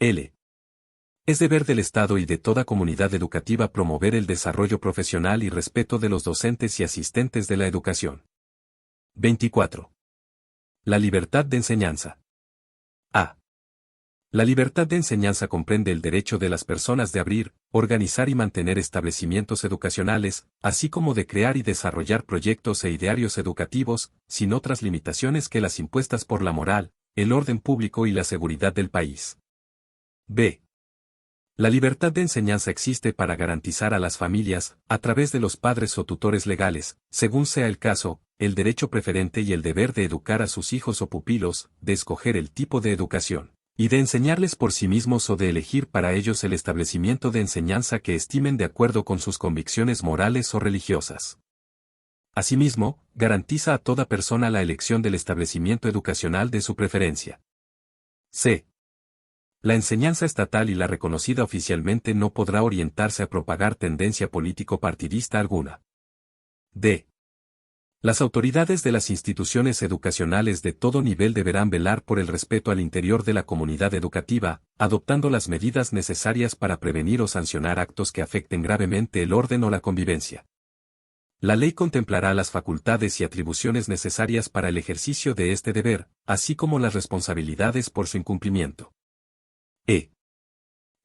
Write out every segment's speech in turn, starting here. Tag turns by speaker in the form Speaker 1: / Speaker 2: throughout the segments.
Speaker 1: L. Es deber del Estado y de toda comunidad educativa promover el desarrollo profesional y respeto de los docentes y asistentes de la educación. 24. La libertad de enseñanza. A. La libertad de enseñanza comprende el derecho de las personas de abrir, organizar y mantener establecimientos educacionales, así como de crear y desarrollar proyectos e idearios educativos, sin otras limitaciones que las impuestas por la moral, el orden público y la seguridad del país. B. La libertad de enseñanza existe para garantizar a las familias, a través de los padres o tutores legales, según sea el caso, el derecho preferente y el deber de educar a sus hijos o pupilos, de escoger el tipo de educación, y de enseñarles por sí mismos o de elegir para ellos el establecimiento de enseñanza que estimen de acuerdo con sus convicciones morales o religiosas. Asimismo, garantiza a toda persona la elección del establecimiento educacional de su preferencia. C. La enseñanza estatal y la reconocida oficialmente no podrá orientarse a propagar tendencia político-partidista alguna. D. Las autoridades de las instituciones educacionales de todo nivel deberán velar por el respeto al interior de la comunidad educativa, adoptando las medidas necesarias para prevenir o sancionar actos que afecten gravemente el orden o la convivencia. La ley contemplará las facultades y atribuciones necesarias para el ejercicio de este deber, así como las responsabilidades por su incumplimiento. E.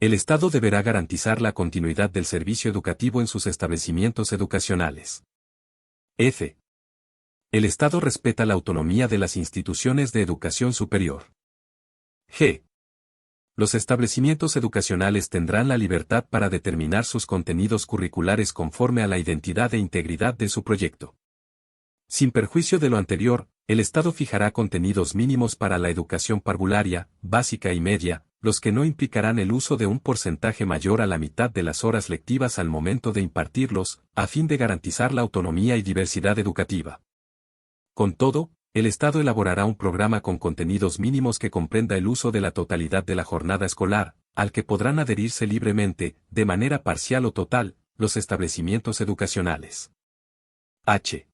Speaker 1: El Estado deberá garantizar la continuidad del servicio educativo en sus establecimientos educacionales. F. El Estado respeta la autonomía de las instituciones de educación superior. G. Los establecimientos educacionales tendrán la libertad para determinar sus contenidos curriculares conforme a la identidad e integridad de su proyecto. Sin perjuicio de lo anterior, el Estado fijará contenidos mínimos para la educación parvularia, básica y media, los que no implicarán el uso de un porcentaje mayor a la mitad de las horas lectivas al momento de impartirlos, a fin de garantizar la autonomía y diversidad educativa. Con todo, el Estado elaborará un programa con contenidos mínimos que comprenda el uso de la totalidad de la jornada escolar, al que podrán adherirse libremente, de manera parcial o total, los establecimientos educacionales. H.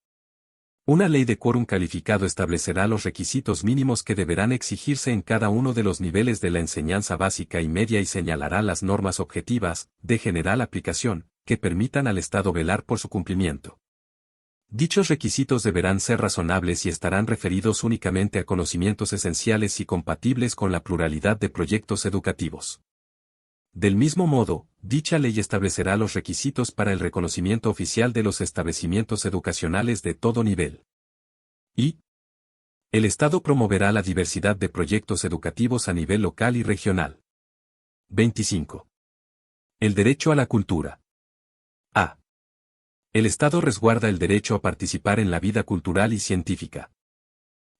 Speaker 1: Una ley de quórum calificado establecerá los requisitos mínimos que deberán exigirse en cada uno de los niveles de la enseñanza básica y media y señalará las normas objetivas, de general aplicación, que permitan al Estado velar por su cumplimiento. Dichos requisitos deberán ser razonables y estarán referidos únicamente a conocimientos esenciales y compatibles con la pluralidad de proyectos educativos. Del mismo modo, dicha ley establecerá los requisitos para el reconocimiento oficial de los establecimientos educacionales de todo nivel. Y el Estado promoverá la diversidad de proyectos educativos a nivel local y regional. 25. El derecho a la cultura. A. El Estado resguarda el derecho a participar en la vida cultural y científica.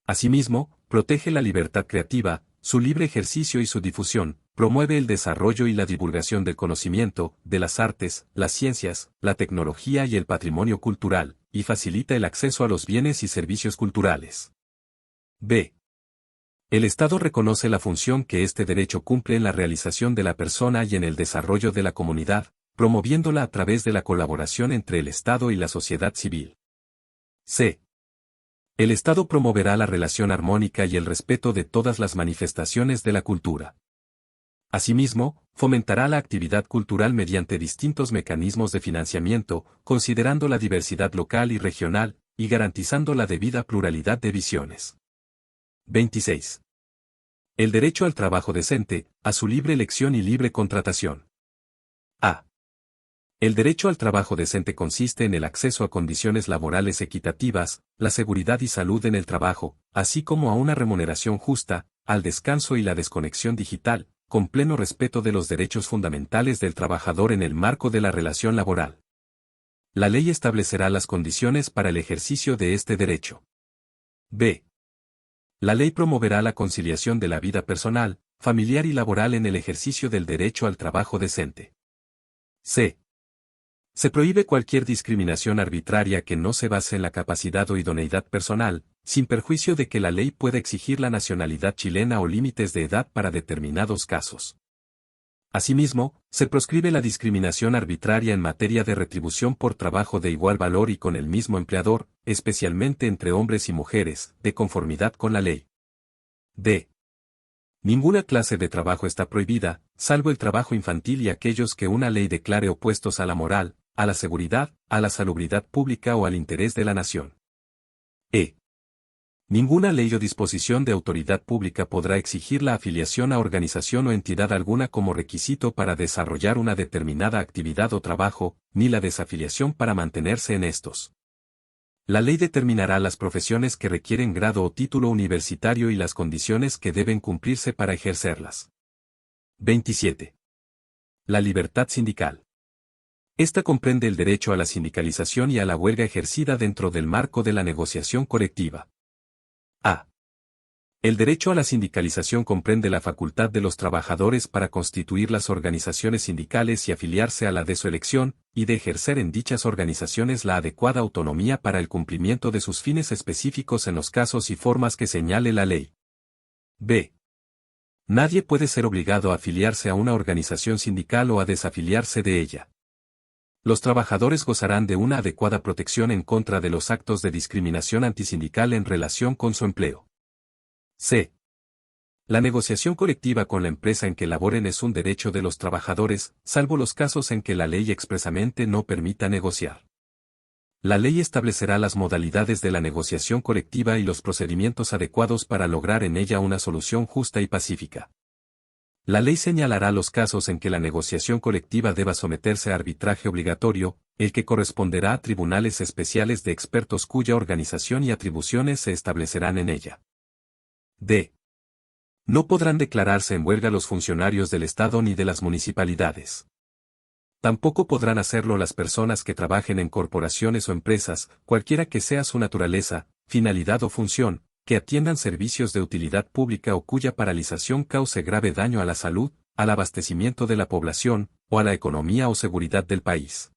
Speaker 1: Asimismo, protege la libertad creativa, su libre ejercicio y su difusión, promueve el desarrollo y la divulgación del conocimiento, de las artes, las ciencias, la tecnología y el patrimonio cultural, y facilita el acceso a los bienes y servicios culturales. B. El Estado reconoce la función que este derecho cumple en la realización de la persona y en el desarrollo de la comunidad, promoviéndola a través de la colaboración entre el Estado y la sociedad civil. C. El Estado promoverá la relación armónica y el respeto de todas las manifestaciones de la cultura. Asimismo, fomentará la actividad cultural mediante distintos mecanismos de financiamiento, considerando la diversidad local y regional, y garantizando la debida pluralidad de visiones. 26. El derecho al trabajo decente, a su libre elección y libre contratación. A. El derecho al trabajo decente consiste en el acceso a condiciones laborales equitativas, la seguridad y salud en el trabajo, así como a una remuneración justa, al descanso y la desconexión digital, con pleno respeto de los derechos fundamentales del trabajador en el marco de la relación laboral. La ley establecerá las condiciones para el ejercicio de este derecho. B. La ley promoverá la conciliación de la vida personal, familiar y laboral en el ejercicio del derecho al trabajo decente. C. Se prohíbe cualquier discriminación arbitraria que no se base en la capacidad o idoneidad personal, sin perjuicio de que la ley pueda exigir la nacionalidad chilena o límites de edad para determinados casos. Asimismo, se proscribe la discriminación arbitraria en materia de retribución por trabajo de igual valor y con el mismo empleador, especialmente entre hombres y mujeres, de conformidad con la ley. D. Ninguna clase de trabajo está prohibida, salvo el trabajo infantil y aquellos que una ley declare opuestos a la moral, a la seguridad, a la salubridad pública o al interés de la nación. Ninguna ley o disposición de autoridad pública podrá exigir la afiliación a organización o entidad alguna como requisito para desarrollar una determinada actividad o trabajo, ni la desafiliación para mantenerse en estos. La ley determinará las profesiones que requieren grado o título universitario y las condiciones que deben cumplirse para ejercerlas. 27. La libertad sindical. Esta comprende el derecho a la sindicalización y a la huelga ejercida dentro del marco de la negociación colectiva. A. El derecho a la sindicalización comprende la facultad de los trabajadores para constituir las organizaciones sindicales y afiliarse a la de su elección, y de ejercer en dichas organizaciones la adecuada autonomía para el cumplimiento de sus fines específicos en los casos y formas que señale la ley. B. Nadie puede ser obligado a afiliarse a una organización sindical o a desafiliarse de ella. Los trabajadores gozarán de una adecuada protección en contra de los actos de discriminación antisindical en relación con su empleo. C. La negociación colectiva con la empresa en que laboren es un derecho de los trabajadores, salvo los casos en que la ley expresamente no permita negociar. La ley establecerá las modalidades de la negociación colectiva y los procedimientos adecuados para lograr en ella una solución justa y pacífica. La ley señalará los casos en que la negociación colectiva deba someterse a arbitraje obligatorio, el que corresponderá a tribunales especiales de expertos cuya organización y atribuciones se establecerán en ella. D. No podrán declararse en huelga los funcionarios del Estado ni de las municipalidades. Tampoco podrán hacerlo las personas que trabajen en corporaciones o empresas, cualquiera que sea su naturaleza, finalidad o función, que atiendan servicios de utilidad pública o cuya paralización cause grave daño a la salud, al abastecimiento de la población, o a la economía o seguridad del país.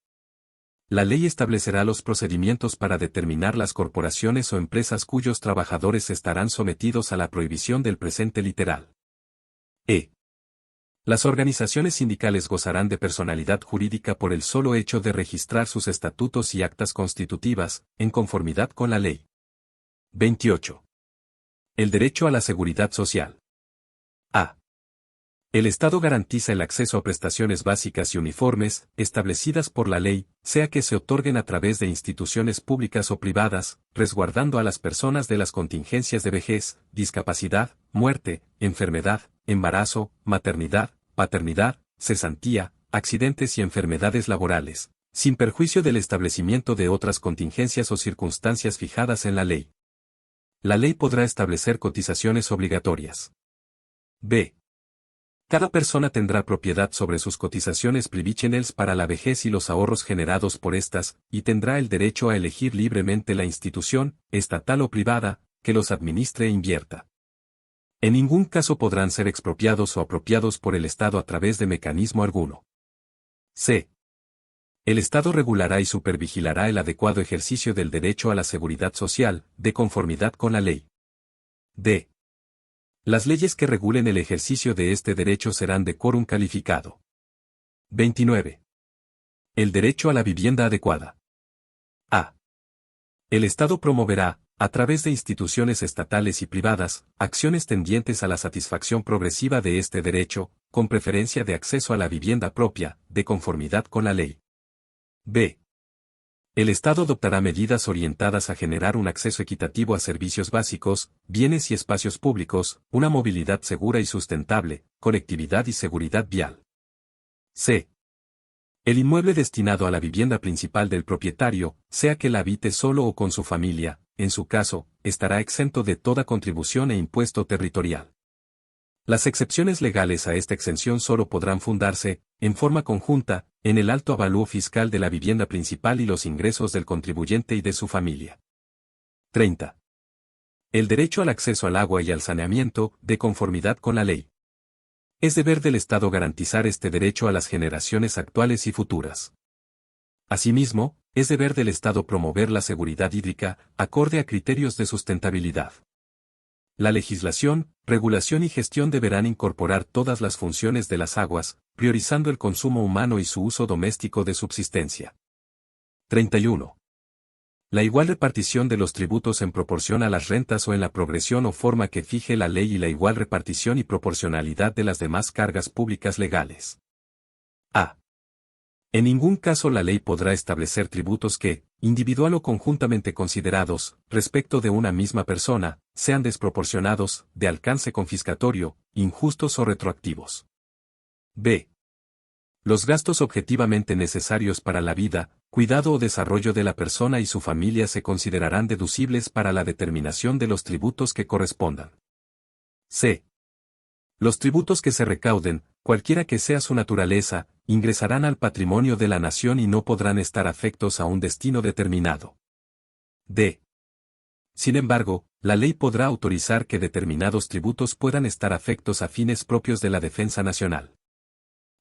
Speaker 1: La ley establecerá los procedimientos para determinar las corporaciones o empresas cuyos trabajadores estarán sometidos a la prohibición del presente literal. E. Las organizaciones sindicales gozarán de personalidad jurídica por el solo hecho de registrar sus estatutos y actas constitutivas, en conformidad con la ley. 28. El derecho a la seguridad social. A. El Estado garantiza el acceso a prestaciones básicas y uniformes, establecidas por la ley, sea que se otorguen a través de instituciones públicas o privadas, resguardando a las personas de las contingencias de vejez, discapacidad, muerte, enfermedad, embarazo, maternidad, paternidad, cesantía, accidentes y enfermedades laborales, sin perjuicio del establecimiento de otras contingencias o circunstancias fijadas en la ley. La ley podrá establecer cotizaciones obligatorias. B. Cada persona tendrá propiedad sobre sus cotizaciones previsionales para la vejez y los ahorros generados por estas, y tendrá el derecho a elegir libremente la institución, estatal o privada, que los administre e invierta. En ningún caso podrán ser expropiados o apropiados por el Estado a través de mecanismo alguno. C. El Estado regulará y supervigilará el adecuado ejercicio del derecho a la seguridad social, de conformidad con la ley. D. Las leyes que regulen el ejercicio de este derecho serán de quórum calificado. 29. El derecho a la vivienda adecuada. A. El Estado promoverá, a través de instituciones estatales y privadas, acciones tendientes a la satisfacción progresiva de este derecho, con preferencia de acceso a la vivienda propia, de conformidad con la ley. B. El Estado adoptará medidas orientadas a generar un acceso equitativo a servicios básicos, bienes y espacios públicos, una movilidad segura y sustentable, conectividad y seguridad vial. C. El inmueble destinado a la vivienda principal del propietario, sea que la habite solo o con su familia, en su caso, estará exento de toda contribución e impuesto territorial. Las excepciones legales a esta exención solo podrán fundarse, en forma conjunta, en el alto avalúo fiscal de la vivienda principal y los ingresos del contribuyente y de su familia. 30. El derecho al acceso al agua y al saneamiento, de conformidad con la ley. Es deber del Estado garantizar este derecho a las generaciones actuales y futuras. Asimismo, es deber del Estado promover la seguridad hídrica, acorde a criterios de sustentabilidad. La legislación, regulación y gestión deberán incorporar todas las funciones de las aguas, priorizando el consumo humano y su uso doméstico de subsistencia. 31. La igual repartición de los tributos en proporción a las rentas o en la progresión o forma que fije la ley y la igual repartición y proporcionalidad de las demás cargas públicas legales. A. En ningún caso la ley podrá establecer tributos que, individual o conjuntamente considerados, respecto de una misma persona, sean desproporcionados, de alcance confiscatorio, injustos o retroactivos. B. Los gastos objetivamente necesarios para la vida, cuidado o desarrollo de la persona y su familia se considerarán deducibles para la determinación de los tributos que correspondan. C. Los tributos que se recauden, cualquiera que sea su naturaleza, ingresarán al patrimonio de la nación y no podrán estar afectos a un destino determinado. D. Sin embargo, la ley podrá autorizar que determinados tributos puedan estar afectos a fines propios de la defensa nacional.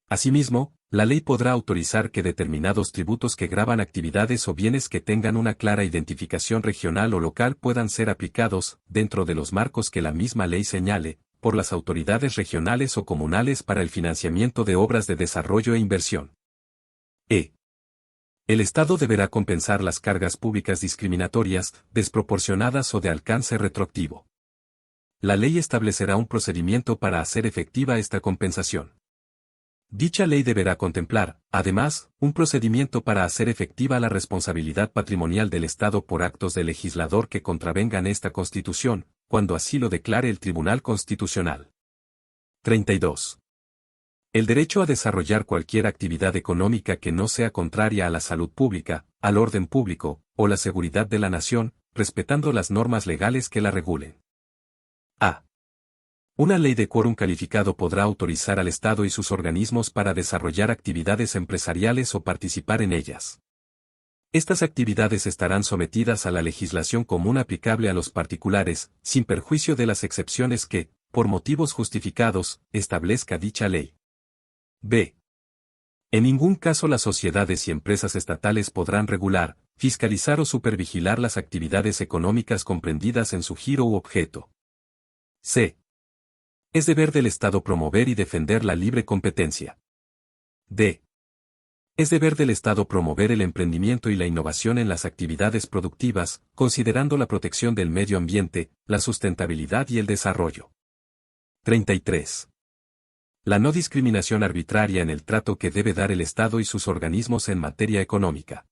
Speaker 1: Asimismo, la ley podrá autorizar que determinados tributos que gravan actividades o bienes que tengan una clara identificación regional o local puedan ser aplicados, dentro de los marcos que la misma ley señale, por las autoridades regionales o comunales para el financiamiento de obras de desarrollo e inversión. E. El Estado deberá compensar las cargas públicas discriminatorias, desproporcionadas o de alcance retroactivo. La ley establecerá un procedimiento para hacer efectiva esta compensación. Dicha ley deberá contemplar, además, un procedimiento para hacer efectiva la responsabilidad patrimonial del Estado por actos del legislador que contravengan esta Constitución, cuando así lo declare el Tribunal Constitucional. 32. El derecho a desarrollar cualquier actividad económica que no sea contraria a la salud pública, al orden público, o la seguridad de la nación, respetando las normas legales que la regulen. A. Una ley de quórum calificado podrá autorizar al Estado y sus organismos para desarrollar actividades empresariales o participar en ellas. Estas actividades estarán sometidas a la legislación común aplicable a los particulares, sin perjuicio de las excepciones que, por motivos justificados, establezca dicha ley. B. En ningún caso las sociedades y empresas estatales podrán regular, fiscalizar o supervigilar las actividades económicas comprendidas en su giro u objeto. C. Es deber del Estado promover y defender la libre competencia. D. Es deber del Estado promover el emprendimiento y la innovación en las actividades productivas, considerando la protección del medio ambiente, la sustentabilidad y el desarrollo. 33. La no discriminación arbitraria en el trato que debe dar el Estado y sus organismos en materia económica.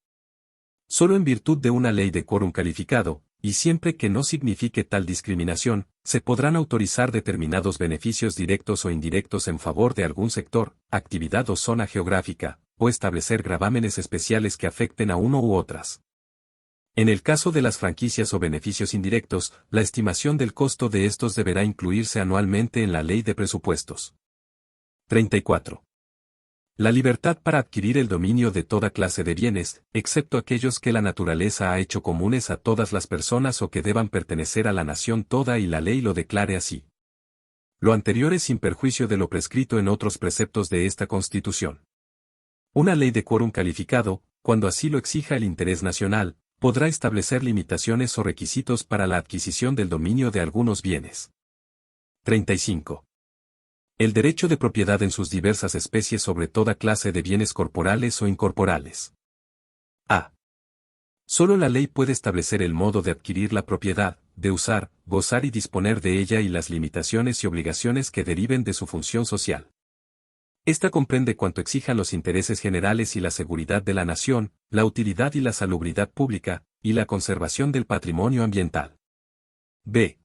Speaker 1: Solo en virtud de una ley de quórum calificado, y siempre que no signifique tal discriminación, se podrán autorizar determinados beneficios directos o indirectos en favor de algún sector, actividad o zona geográfica, o establecer gravámenes especiales que afecten a uno u otras. En el caso de las franquicias o beneficios indirectos, la estimación del costo de estos deberá incluirse anualmente en la ley de presupuestos. 34. La libertad para adquirir el dominio de toda clase de bienes, excepto aquellos que la naturaleza ha hecho comunes a todas las personas o que deban pertenecer a la nación toda y la ley lo declare así. Lo anterior es sin perjuicio de lo prescrito en otros preceptos de esta Constitución. Una ley de quórum calificado, cuando así lo exija el interés nacional, podrá establecer limitaciones o requisitos para la adquisición del dominio de algunos bienes. 35. El derecho de propiedad en sus diversas especies sobre toda clase de bienes corporales o incorporales. A. Solo la ley puede establecer el modo de adquirir la propiedad, de usar, gozar y disponer de ella y las limitaciones y obligaciones que deriven de su función social. Esta comprende cuanto exijan los intereses generales y la seguridad de la nación, la utilidad y la salubridad pública, y la conservación del patrimonio ambiental. B.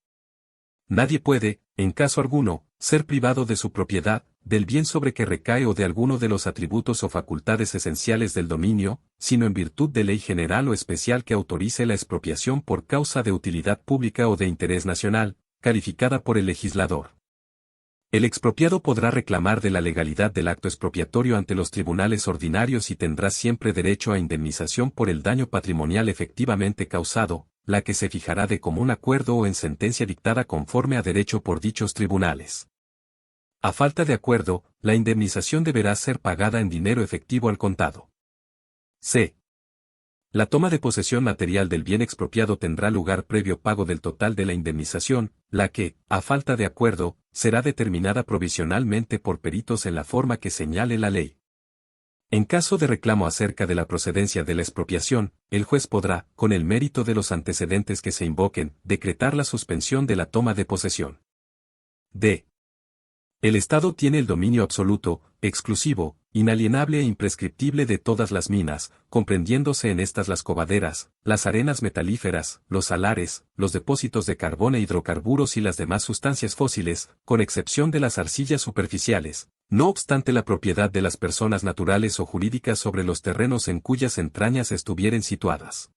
Speaker 1: Nadie puede, en caso alguno, ser privado de su propiedad, del bien sobre que recae o de alguno de los atributos o facultades esenciales del dominio, sino en virtud de ley general o especial que autorice la expropiación por causa de utilidad pública o de interés nacional, calificada por el legislador. El expropiado podrá reclamar de la legalidad del acto expropiatorio ante los tribunales ordinarios y tendrá siempre derecho a indemnización por el daño patrimonial efectivamente causado, la que se fijará de común acuerdo o en sentencia dictada conforme a derecho por dichos tribunales. A falta de acuerdo, la indemnización deberá ser pagada en dinero efectivo al contado. C. La toma de posesión material del bien expropiado tendrá lugar previo pago del total de la indemnización, la que, a falta de acuerdo, será determinada provisionalmente por peritos en la forma que señale la ley. En caso de reclamo acerca de la procedencia de la expropiación, el juez podrá, con el mérito de los antecedentes que se invoquen, decretar la suspensión de la toma de posesión. D. El Estado tiene el dominio absoluto, exclusivo, inalienable e imprescriptible de todas las minas, comprendiéndose en estas las covaderas, las arenas metalíferas, los salares, los depósitos de carbón e hidrocarburos y las demás sustancias fósiles, con excepción de las arcillas superficiales. No obstante, la propiedad de las personas naturales o jurídicas sobre los terrenos en cuyas entrañas estuvieren situadas.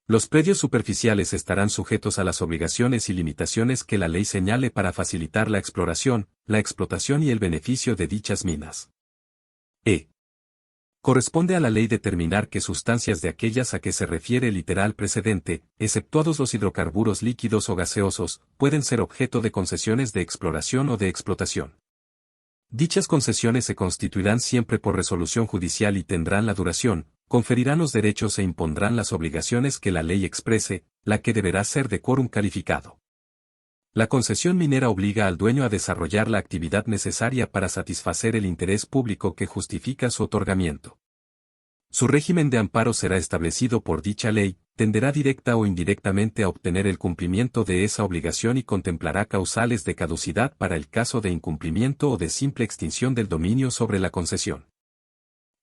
Speaker 1: Los predios superficiales estarán sujetos a las obligaciones y limitaciones que la ley señale para facilitar la exploración, la explotación y el beneficio de dichas minas. E. Corresponde a la ley determinar qué sustancias de aquellas a que se refiere el literal precedente, exceptuados los hidrocarburos líquidos o gaseosos, pueden ser objeto de concesiones de exploración o de explotación. Dichas concesiones se constituirán siempre por resolución judicial y tendrán la duración, conferirán los derechos e impondrán las obligaciones que la ley exprese, la que deberá ser de quórum calificado. La concesión minera obliga al dueño a desarrollar la actividad necesaria para satisfacer el interés público que justifica su otorgamiento. Su régimen de amparo será establecido por dicha ley, tenderá directa o indirectamente a obtener el cumplimiento de esa obligación y contemplará causales de caducidad para el caso de incumplimiento o de simple extinción del dominio sobre la concesión.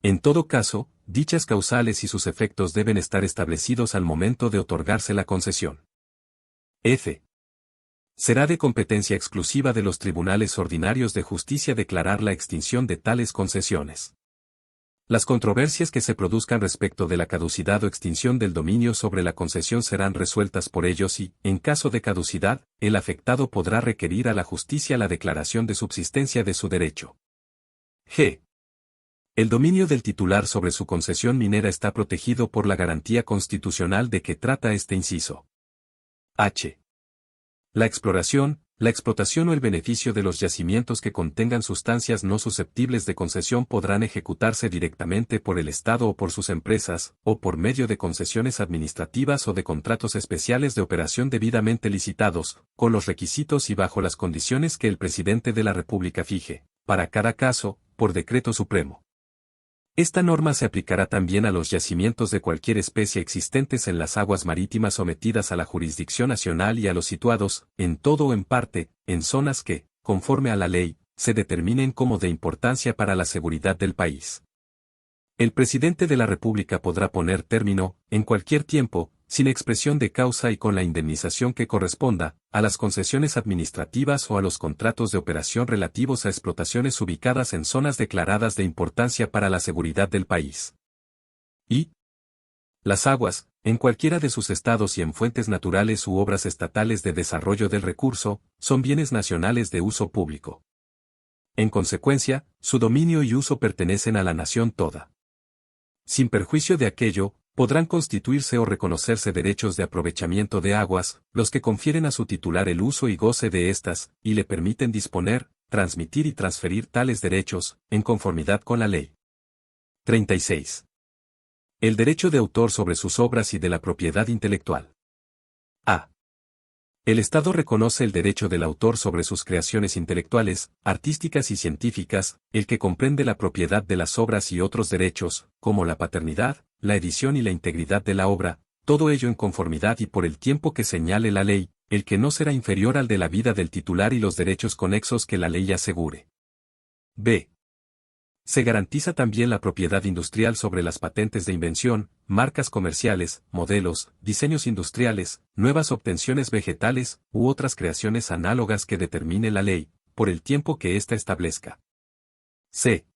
Speaker 1: En todo caso, dichas causales y sus efectos deben estar establecidos al momento de otorgarse la concesión. F. Será de competencia exclusiva de los tribunales ordinarios de justicia declarar la extinción de tales concesiones. Las controversias que se produzcan respecto de la caducidad o extinción del dominio sobre la concesión serán resueltas por ellos y, en caso de caducidad, el afectado podrá requerir a la justicia la declaración de subsistencia de su derecho. G. El dominio del titular sobre su concesión minera está protegido por la garantía constitucional de que trata este inciso. H. La exploración, la explotación o el beneficio de los yacimientos que contengan sustancias no susceptibles de concesión podrán ejecutarse directamente por el Estado o por sus empresas, o por medio de concesiones administrativas o de contratos especiales de operación debidamente licitados, con los requisitos y bajo las condiciones que el presidente de la República fije, para cada caso, por decreto supremo. Esta norma se aplicará también a los yacimientos de cualquier especie existentes en las aguas marítimas sometidas a la jurisdicción nacional y a los situados, en todo o en parte, en zonas que, conforme a la ley, se determinen como de importancia para la seguridad del país. El presidente de la República podrá poner término, en cualquier tiempo, sin expresión de causa y con la indemnización que corresponda, a las concesiones administrativas o a los contratos de operación relativos a explotaciones ubicadas en zonas declaradas de importancia para la seguridad del país. Y las aguas, en cualquiera de sus estados y en fuentes naturales u obras estatales de desarrollo del recurso, son bienes nacionales de uso público. En consecuencia, su dominio y uso pertenecen a la nación toda. Sin perjuicio de aquello, podrán constituirse o reconocerse derechos de aprovechamiento de aguas, los que confieren a su titular el uso y goce de estas, y le permiten disponer, transmitir y transferir tales derechos, en conformidad con la ley. 36. El derecho de autor sobre sus obras y de la propiedad intelectual. A. El Estado reconoce el derecho del autor sobre sus creaciones intelectuales, artísticas y científicas, el que comprende la propiedad de las obras y otros derechos, como la paternidad, la edición y la integridad de la obra, todo ello en conformidad y por el tiempo que señale la ley, el que no será inferior al de la vida del titular y los derechos conexos que la ley asegure. B. Se garantiza también la propiedad industrial sobre las patentes de invención, marcas comerciales, modelos, diseños industriales, nuevas obtenciones vegetales u otras creaciones análogas que determine la ley, por el tiempo que ésta establezca. C.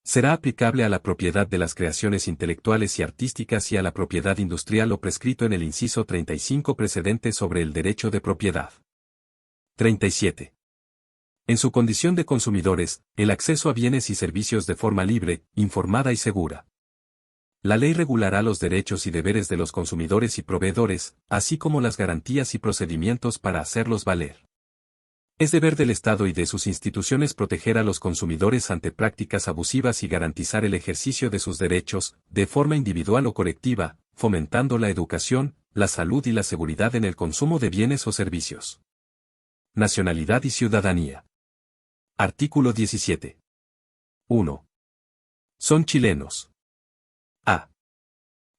Speaker 1: Será aplicable a la propiedad de las creaciones intelectuales y artísticas y a la propiedad industrial lo prescrito en el inciso 35 precedente sobre el derecho de propiedad. 37. En su condición de consumidores, el acceso a bienes y servicios de forma libre, informada y segura. La ley regulará los derechos y deberes de los consumidores y proveedores, así como las garantías y procedimientos para hacerlos valer. Es deber del Estado y de sus instituciones proteger a los consumidores ante prácticas abusivas y garantizar el ejercicio de sus derechos, de forma individual o colectiva, fomentando la educación, la salud y la seguridad en el consumo de bienes o servicios. Nacionalidad y ciudadanía. Artículo 17. 1. Son chilenos. A.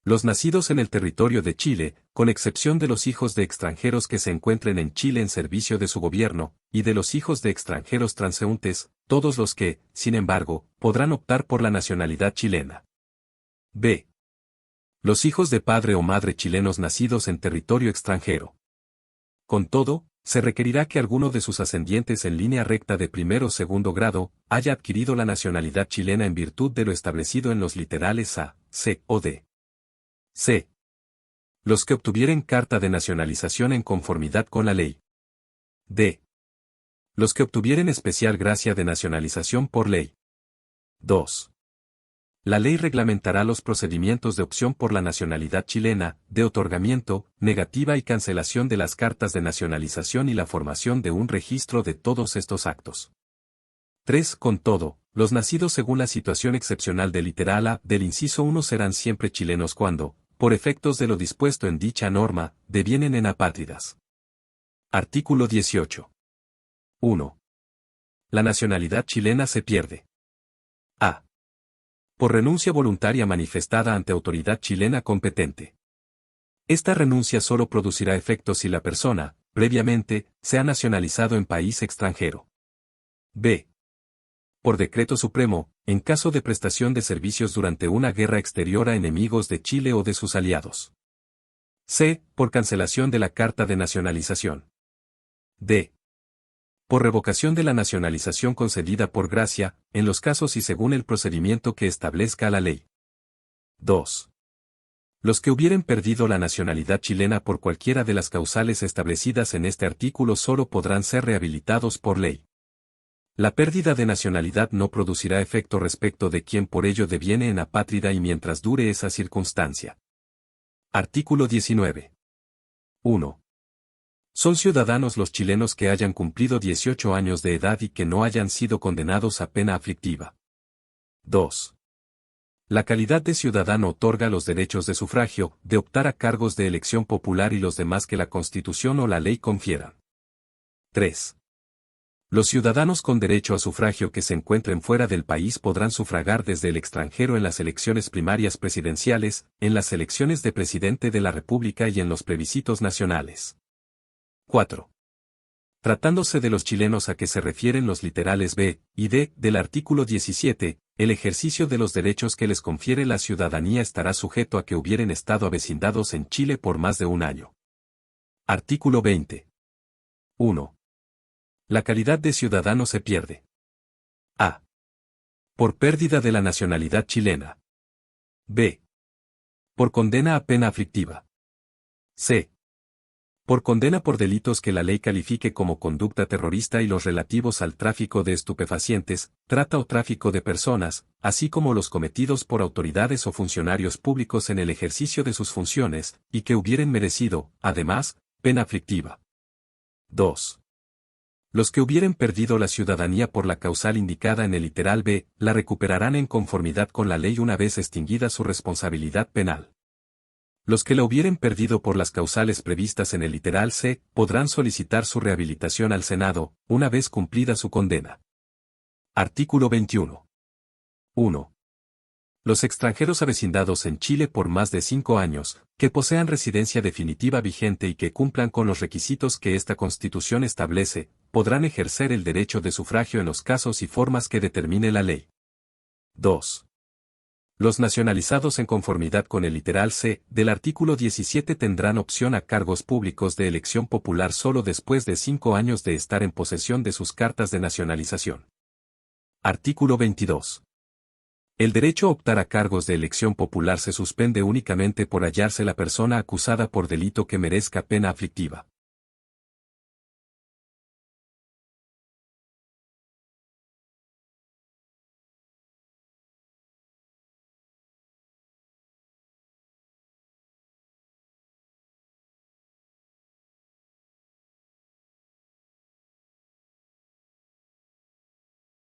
Speaker 1: Los nacidos en el territorio de Chile, con excepción de los hijos de extranjeros que se encuentren en Chile en servicio de su gobierno, y de los hijos de extranjeros transeúntes, todos los que, sin embargo, podrán optar por la nacionalidad chilena. B. Los hijos de padre o madre chilenos nacidos en territorio extranjero. Con todo, se requerirá que alguno de sus ascendientes en línea recta de primero o segundo grado haya adquirido la nacionalidad chilena en virtud de lo establecido en los literales A, C o D. C. Los que obtuvieren carta de nacionalización en conformidad con la ley. D. Los que obtuvieren especial gracia de nacionalización por ley. 2. La ley reglamentará los procedimientos de opción por la nacionalidad chilena, de otorgamiento, negativa y cancelación de las cartas de nacionalización y la formación de un registro de todos estos actos. 3. Con todo, los nacidos según la situación excepcional del literal A del inciso 1 serán siempre chilenos cuando, por efectos de lo dispuesto en dicha norma, devienen en apátridas. Artículo 18. 1. La nacionalidad chilena se pierde. A. Por renuncia voluntaria manifestada ante autoridad chilena competente. Esta renuncia solo producirá efecto si la persona, previamente, se ha nacionalizado en país extranjero. B. Por decreto supremo, en caso de prestación de servicios durante una guerra exterior a enemigos de Chile o de sus aliados. C. Por cancelación de la carta de nacionalización. D. Por revocación de la nacionalización concedida por gracia, en los casos y según el procedimiento que establezca la ley. 2. Los que hubieren perdido la nacionalidad chilena por cualquiera de las causales establecidas en este artículo solo podrán ser rehabilitados por ley. La pérdida de nacionalidad no producirá efecto respecto de quien por ello deviene en apátrida y mientras dure esa circunstancia. Artículo 19. 1. Son ciudadanos los chilenos que hayan cumplido 18 años de edad y que no hayan sido condenados a pena aflictiva. 2. La calidad de ciudadano otorga los derechos de sufragio, de optar a cargos de elección popular y los demás que la Constitución o la ley confieran. 3. Los ciudadanos con derecho a sufragio que se encuentren fuera del país podrán sufragar desde el extranjero en las elecciones primarias presidenciales, en las elecciones de presidente de la República y en los plebiscitos nacionales. 4. Tratándose de los chilenos a que se refieren los literales B y D del artículo 17, el ejercicio de los derechos que les confiere la ciudadanía estará sujeto a que hubieren estado avecindados en Chile por más de un año. Artículo 20. 1. La calidad de ciudadano se pierde. A. Por pérdida de la nacionalidad chilena. B. Por condena a pena aflictiva. C. Por condena por delitos que la ley califique como conducta terrorista y los relativos al tráfico de estupefacientes, trata o tráfico de personas, así como los cometidos por autoridades o funcionarios públicos en el ejercicio de sus funciones, y que hubieren merecido, además, pena aflictiva. 2. Los que hubieren perdido la ciudadanía por la causal indicada en el literal B, la recuperarán en conformidad con la ley una vez extinguida su responsabilidad penal. Los que la hubieren perdido por las causales previstas en el literal C, podrán solicitar su rehabilitación al Senado, una vez cumplida su condena. Artículo 21. 1. Los extranjeros avecindados en Chile por más de 5 años, que posean residencia definitiva vigente y que cumplan con los requisitos que esta Constitución establece, podrán ejercer el derecho de sufragio en los casos y formas que determine la ley. 2. Los nacionalizados en conformidad con el literal C del artículo 17 tendrán opción a cargos públicos de elección popular solo después de 5 años de estar en posesión de sus cartas de nacionalización. Artículo 22. El derecho a optar a cargos de elección popular se suspende únicamente por hallarse la persona acusada por delito que merezca pena aflictiva.